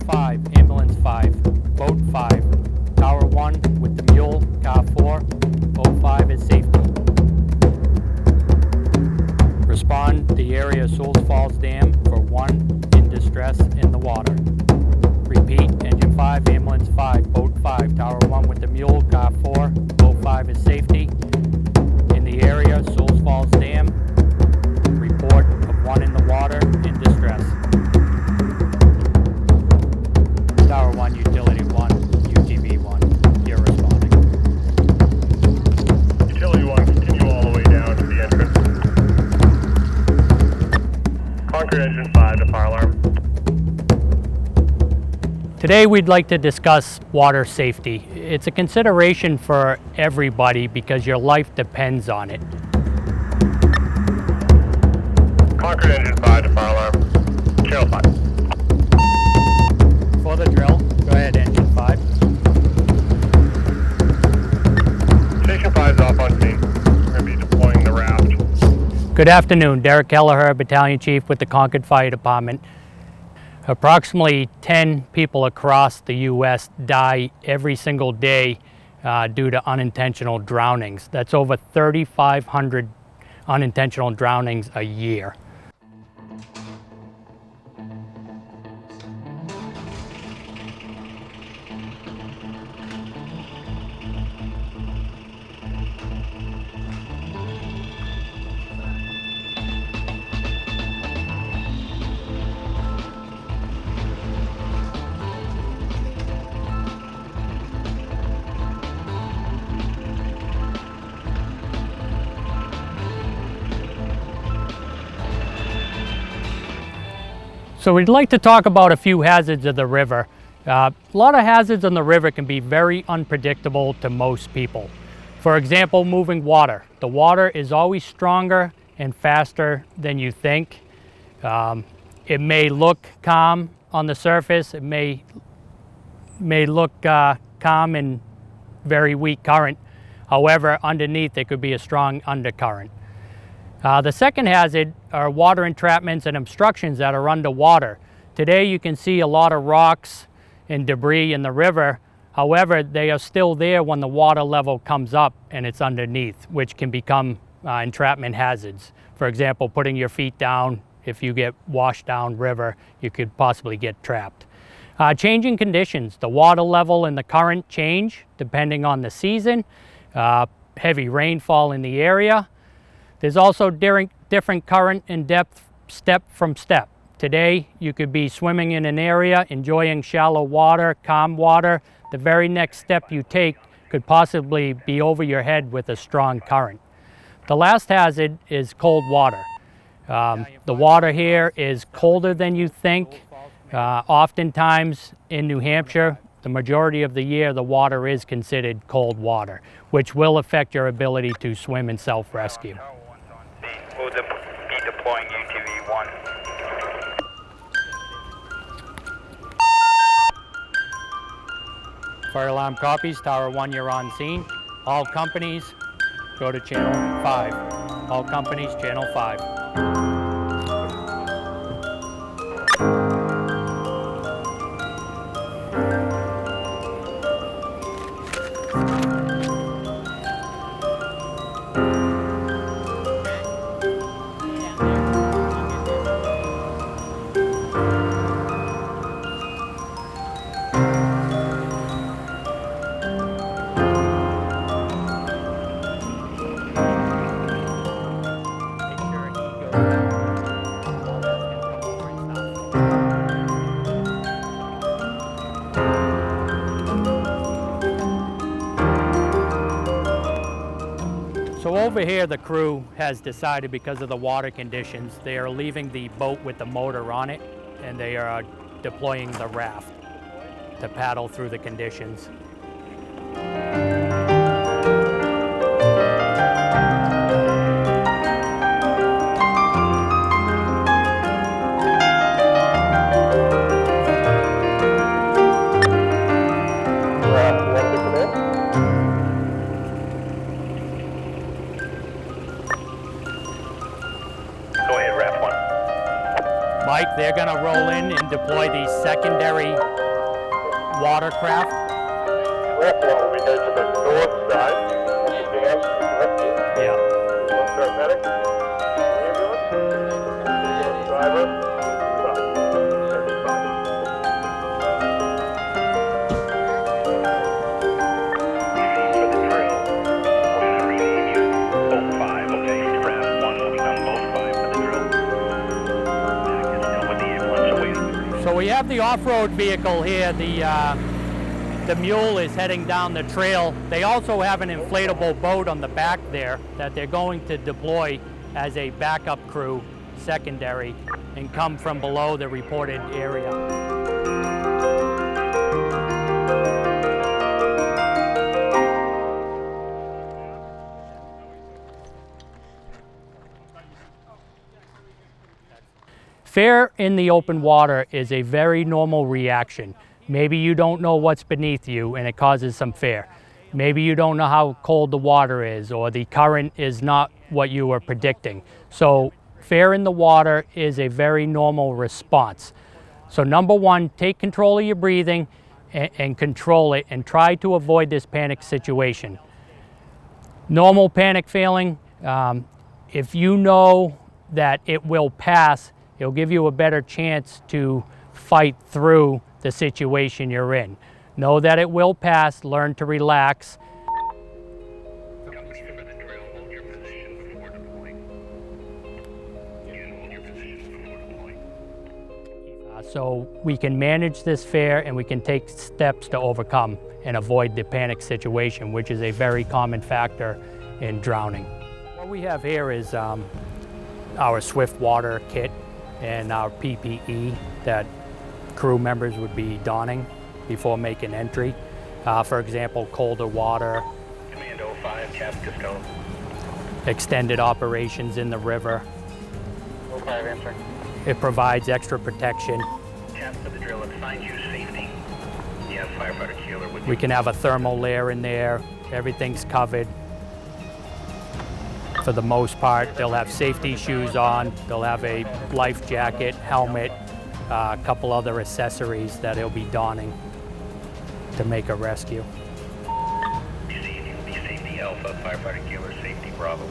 5, ambulance 5, boat 5, tower 1 with the mule, car 4, boat 5 is safety. Respond the area of Sewell's Falls Dam for 1 in distress in the water. Repeat, engine 5, ambulance 5, boat 5, tower 1 with the mule, car 4, boat 5 is safety. In the area, Sewell's Falls Dam, report of 1 in the water in distress. Tower 1, utility 1, UTV 1, you're responding. Utility 1, continue all the way down to the entrance. Concord engine 5 to fire alarm. Today we'd like to discuss water safety. It's a consideration for everybody because your life depends on it. Concord engine 5 to fire alarm. Channel 5. For the drill, go ahead, engine 5. Station 5 is off on scene. We're going to be deploying the raft. Good afternoon, Derek Kelleher, Battalion Chief with the Concord Fire Department. Approximately 10 people across the U.S. die every single day due to unintentional drownings. That's over 3,500 unintentional drownings a year. So we'd like to talk about a few hazards of the river. A lot of hazards on the river can be very unpredictable to most people. For example, moving water. The water is always stronger and faster than you think. It may look calm on the surface. It may look calm and very weak current. However, underneath it could be a strong undercurrent. The second hazard are water entrapments and obstructions that are underwater. Today you can see a lot of rocks and debris in the river. However, they are still there when the water level comes up and it's underneath, which can become entrapment hazards. For example, putting your feet down, if you get washed down river, you could possibly get trapped. Changing conditions, the water level and the current change depending on the season, heavy rainfall in the area. There's also different current and depth step from step. Today, you could be swimming in an area, enjoying shallow water, calm water. The very next step you take could possibly be over your head with a strong current. The last hazard is cold water. The water here is colder than you think. Oftentimes in New Hampshire, the majority of the year, the water is considered cold water, which will affect your ability to swim and self-rescue. We'll be deploying UTV 1. Fire alarm copies, Tower 1, you're on scene. All companies, go to channel 5. All companies, channel 5. So over here, the crew has decided, because of the water conditions, they are leaving the boat with the motor on it, and they are deploying the raft to paddle through the conditions. Mike, they're going to roll in and deploy these secondary watercraft. Left one will be headed to the north side. Dan, left. Yeah. Paramedic, ambulance, driver, stop. For the drill, we'll just rename you both 5, okay? Draft 1 will become both 5 for the drill. Just deal with the ambulance away. So we have the off-road vehicle here. The mule is heading down the trail. They also have an inflatable boat on the back there that they're going to deploy as a backup crew, secondary, and come from below the reported area. Fear in the open water is a very normal reaction. Maybe you don't know what's beneath you and it causes some fear. Maybe you don't know how cold the water is, or the current is not what you were predicting. So fear in the water is a very normal response. So number one, take control of your breathing and control it, and try to avoid this panic situation. Normal panic feeling, if you know that it will pass, it'll give you a better chance to fight through the situation you're in. Know that it will pass, learn to relax. Company for the drill, hold your position before deploying. Again, hold your position before deploying. So we can manage this fear and we can take steps to overcome and avoid the panic situation, which is a very common factor in drowning. What we have here is our swift water kit and our PPE that crew members would be donning before making entry. For example, colder water, Command 05, Cap Casco. extended operations in the river. 05 answer. It provides extra protection. Cap for the drill, it finds you safety. Yeah, firefighter Keeler with you. We can have a thermal layer in there. Everything's covered. For the most part, they'll have safety shoes on. They'll have a life jacket, helmet, a couple other accessories that he'll be donning to make a rescue. Be safety Alpha, firefighter Keeler, safety Bravo.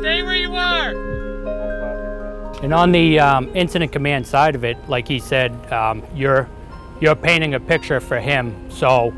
Stay where you are. And on the incident command side of it, like he said, you're painting a picture for him. So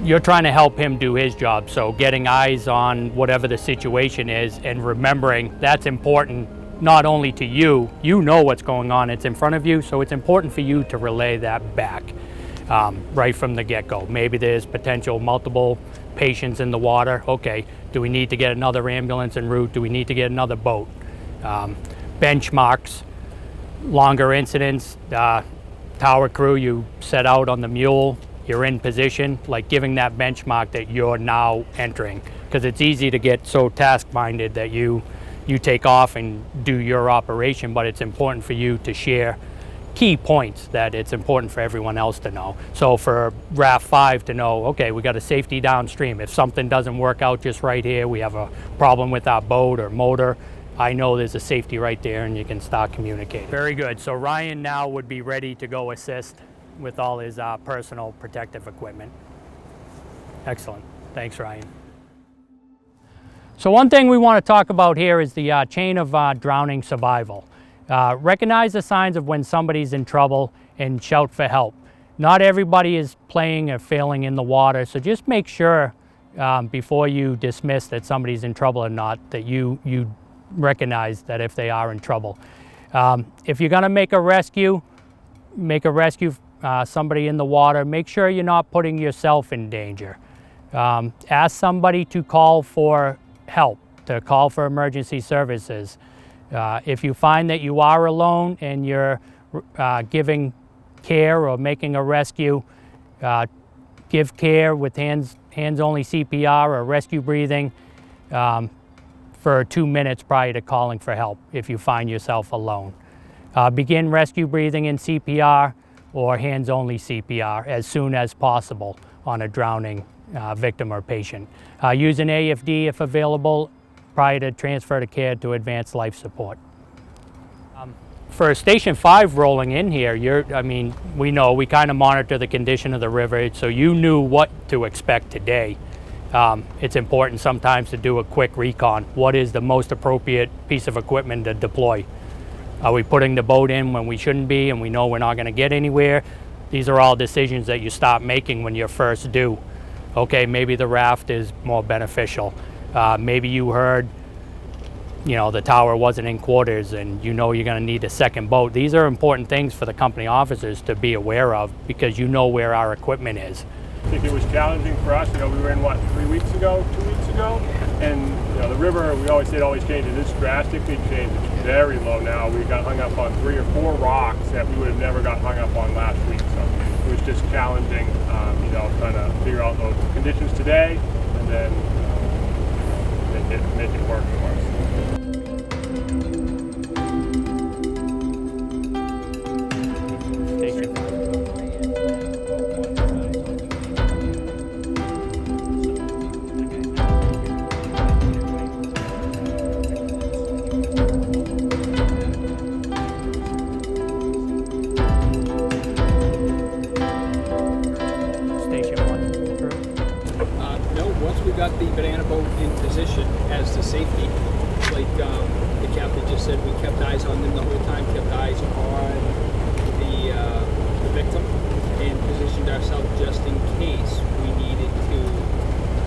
you're trying to help him do his job. So getting eyes on whatever the situation is and remembering that's important not only to you, you know what's going on, it's in front of you, so it's important for you to relay that back right from the get-go. Maybe there's potential multiple patients in the water. Okay, do we need to get another ambulance en route? Do we need to get another boat? Benchmarks, longer incidents, tower crew, you set out on the mule, you're in position, like giving that benchmark that you're now entering. Because it's easy to get so task-minded that you take off and do your operation, but it's important for you to share key points that it's important for everyone else to know. So for RAF 5 to know, okay, we got a safety downstream. If something doesn't work out just right here, we have a problem with our boat or motor, I know there's a safety right there and you can start communicating. Very good. So Ryan now would be ready to go assist with all his personal protective equipment. Excellent. Thanks, Ryan. So one thing we want to talk about here is the chain of drowning survival. Recognize the signs of when somebody's in trouble and shout for help. Not everybody is playing or failing in the water, so just make sure before you dismiss that somebody's in trouble or not, that you recognize that if they are in trouble. If you're gonna make a rescue somebody in the water, make sure you're not putting yourself in danger. Ask somebody to call for help, to call for emergency services. If you find that you are alone and you're giving care or making a rescue, give care with hands-only CPR or rescue breathing for 2 minutes prior to calling for help if you find yourself alone. Begin rescue breathing in CPR or hands-only CPR as soon as possible on a drowning victim or patient. Use an AFD if available prior to transfer to care to advanced life support. For Station 5 rolling in here, we know, we kind of monitor the condition of the river, so you knew what to expect today. It's important sometimes to do a quick recon. What is the most appropriate piece of equipment to deploy? Are we putting the boat in when we shouldn't be and we know we're not going to get anywhere? These are all decisions that you start making when you're first due. Okay, maybe the raft is more beneficial. Maybe you heard, the tower wasn't in quarters and you know you're going to need a second boat. These are important things for the company officers to be aware of because you know where our equipment is. I think it was challenging for us. We were in 3 weeks ago, 2 weeks ago, and the river, we always say it always changes. It's drastically changed. It's very low now. We got hung up on 3 or 4 rocks that we would have never got hung up on last week. So it was just challenging, trying to figure out those conditions today and then make it work for us. Got the banana boat in position as the safety. Like the captain just said, we kept eyes on them the whole time, kept eyes on the victim, and positioned ourselves just in case we needed to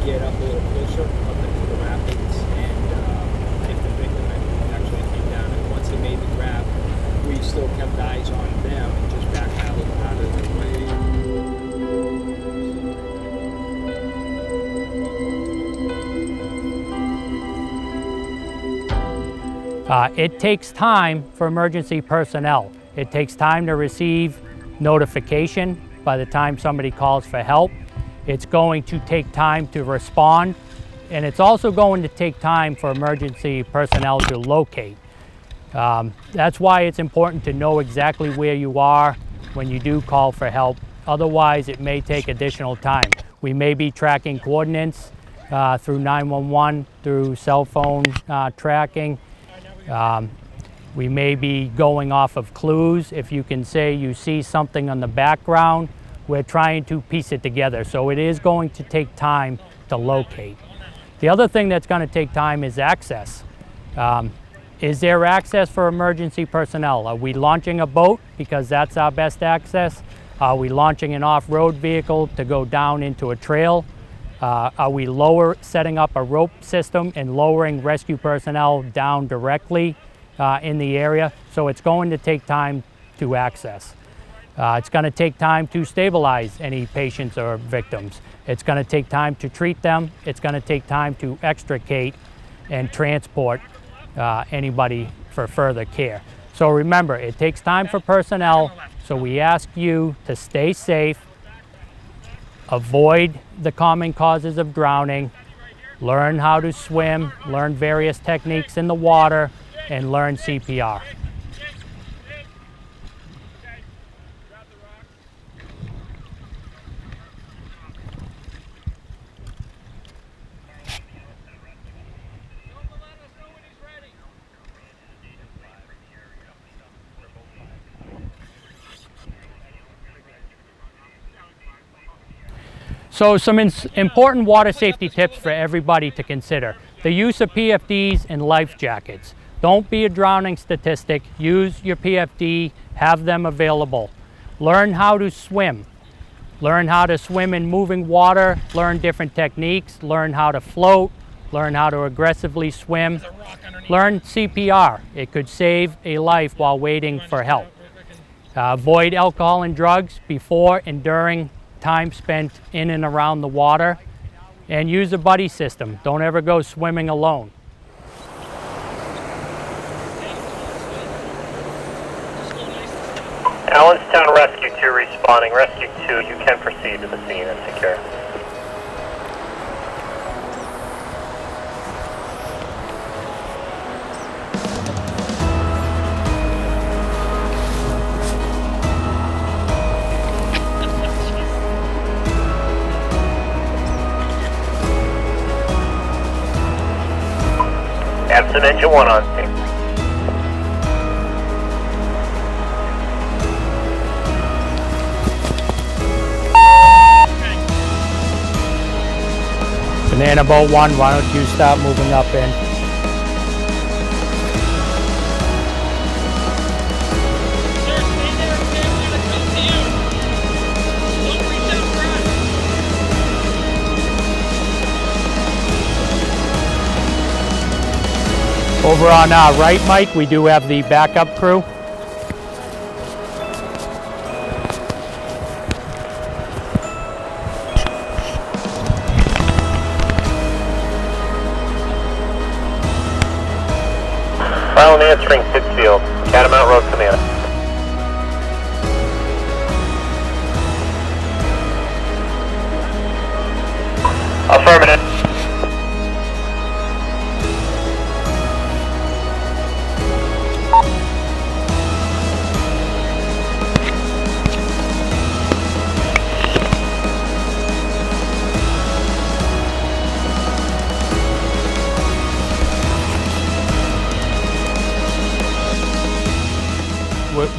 get up a little closer up into the rapids, and if the victim actually came down. And once they made the grab, we still kept eyes on them and just backpedaled out of the way. It takes time for emergency personnel. It takes time to receive notification by the time somebody calls for help. It's going to take time to respond, and it's also going to take time for emergency personnel to locate. That's why it's important to know exactly where you are when you do call for help. Otherwise, it may take additional time. We may be tracking coordinates through 911, through cell phone tracking. We may be going off of clues. If you can say you see something on the background, we're trying to piece it together. So it is going to take time to locate. The other thing that's going to take time is access. Is there access for emergency personnel? Are we launching a boat because that's our best access? Are we launching an off-road vehicle to go down into a trail? Are we setting up a rope system and lowering rescue personnel down directly in the area? So it's going to take time to access. It's going to take time to stabilize any patients or victims. It's going to take time to treat them. It's going to take time to extricate and transport anybody for further care. So remember, it takes time for personnel, so we ask you to stay safe, avoid the common causes of drowning, learn how to swim, learn various techniques in the water, and learn CPR. So some important water safety tips for everybody to consider. The use of PFDs and life jackets. Don't be a drowning statistic. Use your PFD, have them available. Learn how to swim. Learn how to swim in moving water, learn different techniques, learn how to float, learn how to aggressively swim, learn CPR. It could save a life while waiting for help. Avoid alcohol and drugs before and during time spent in and around the water, and use a buddy system. Don't ever go swimming alone. Allenstown Rescue 2 responding. Rescue 2, you can proceed to the scene and secure. Absent engine 1 on scene. Banana Boat 1, why don't you start moving up in? Over on our right, Mike, we do have the backup crew. File answering Pittsfield, Catamount Road Command. Affirmative.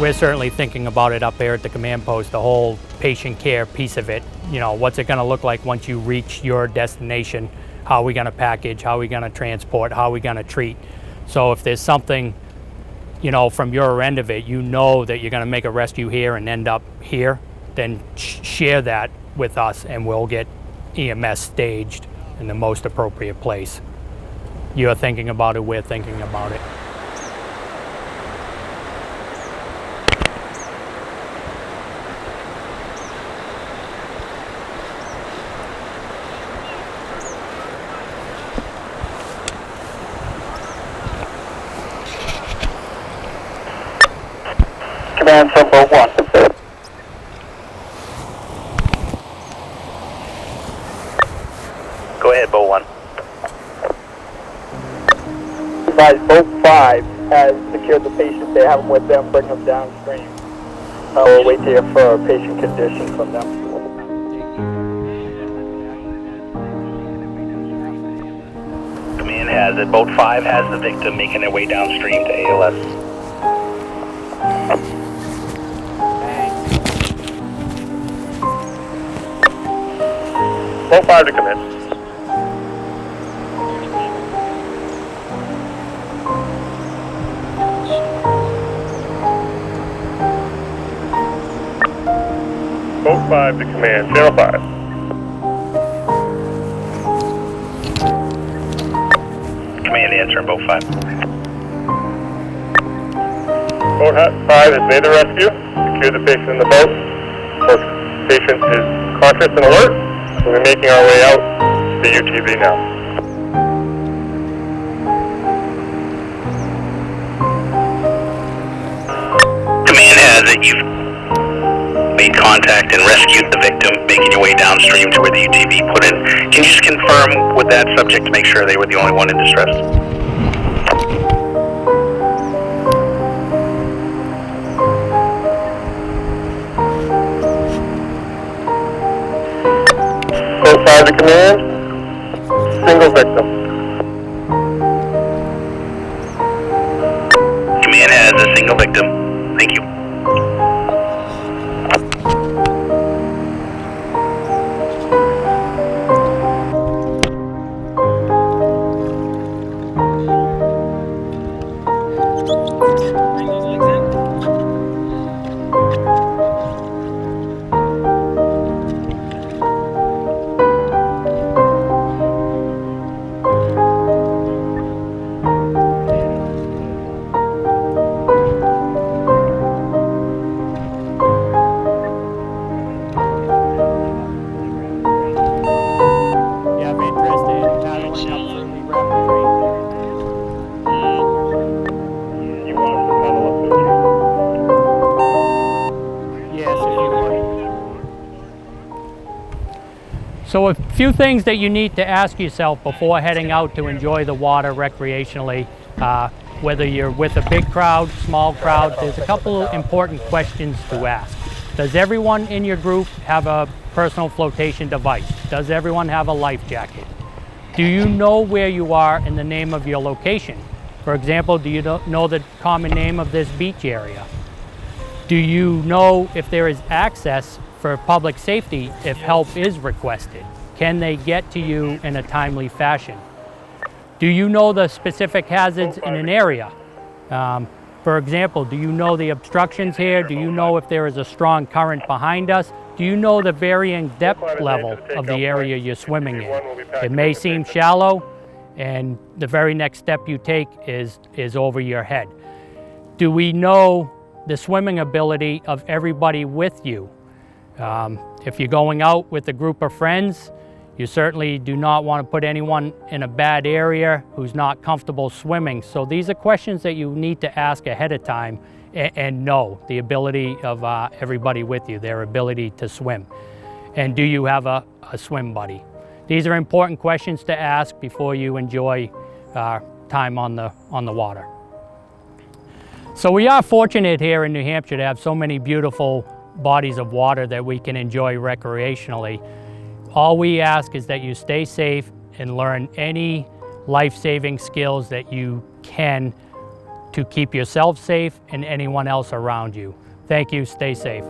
We're certainly thinking about it up there at the command post, the whole patient care piece of it. You know, what's it going to look like once you reach your destination? How are we going to package? How are we going to transport? How are we going to treat? So if there's something, you know, from your end of it, you know that you're going to make a rescue here and end up here, then share that with us and we'll get EMS staged in the most appropriate place. You're thinking about it, we're thinking about it. Command from Boat 1. Go ahead, Boat 1. Boat 5 has secured the patient. They have them with them, bring them downstream. We'll wait here for a patient condition from them. Command has it. Boat 5 has the victim making their way downstream to ALS. Boat 5 to commit. Boat 5 to command, 05. Command answering Boat 5. Boat 5 has made the rescue, secured the patient in the boat. The patient is conscious and alert. We're making our way out to the UTV now. Command has it. You've made contact and rescued the victim, making your way downstream to where the UTV put in. Can you just confirm with that subject to make sure they were the only one in distress? Boat 5 to command, single victim. Command has a single victim. Thank you. So a few things that you need to ask yourself before heading out to enjoy the water recreationally, whether you're with a big crowd, small crowd, there's a couple of important questions to ask. Does everyone in your group have a personal flotation device? Does everyone have a life jacket? Do you know where you are and the name of your location? For example, do you know the common name of this beach area? Do you know if there is access for public safety if help is requested? Can they get to you in a timely fashion? Do you know the specific hazards in an area? For example, do you know the obstructions here? Do you know if there is a strong current behind us? Do you know the varying depth level of the area you're swimming in? It may seem shallow, and the very next step you take is over your head. Do we know the swimming ability of everybody with you? If you're going out with a group of friends, you certainly do not want to put anyone in a bad area who's not comfortable swimming. So these are questions that you need to ask ahead of time and know the ability of everybody with you, their ability to swim. And do you have a swim buddy? These are important questions to ask before you enjoy time on the water. So we are fortunate here in New Hampshire to have so many beautiful bodies of water that we can enjoy recreationally. All we ask is that you stay safe and learn any life-saving skills that you can to keep yourself safe and anyone else around you. Thank you, stay safe.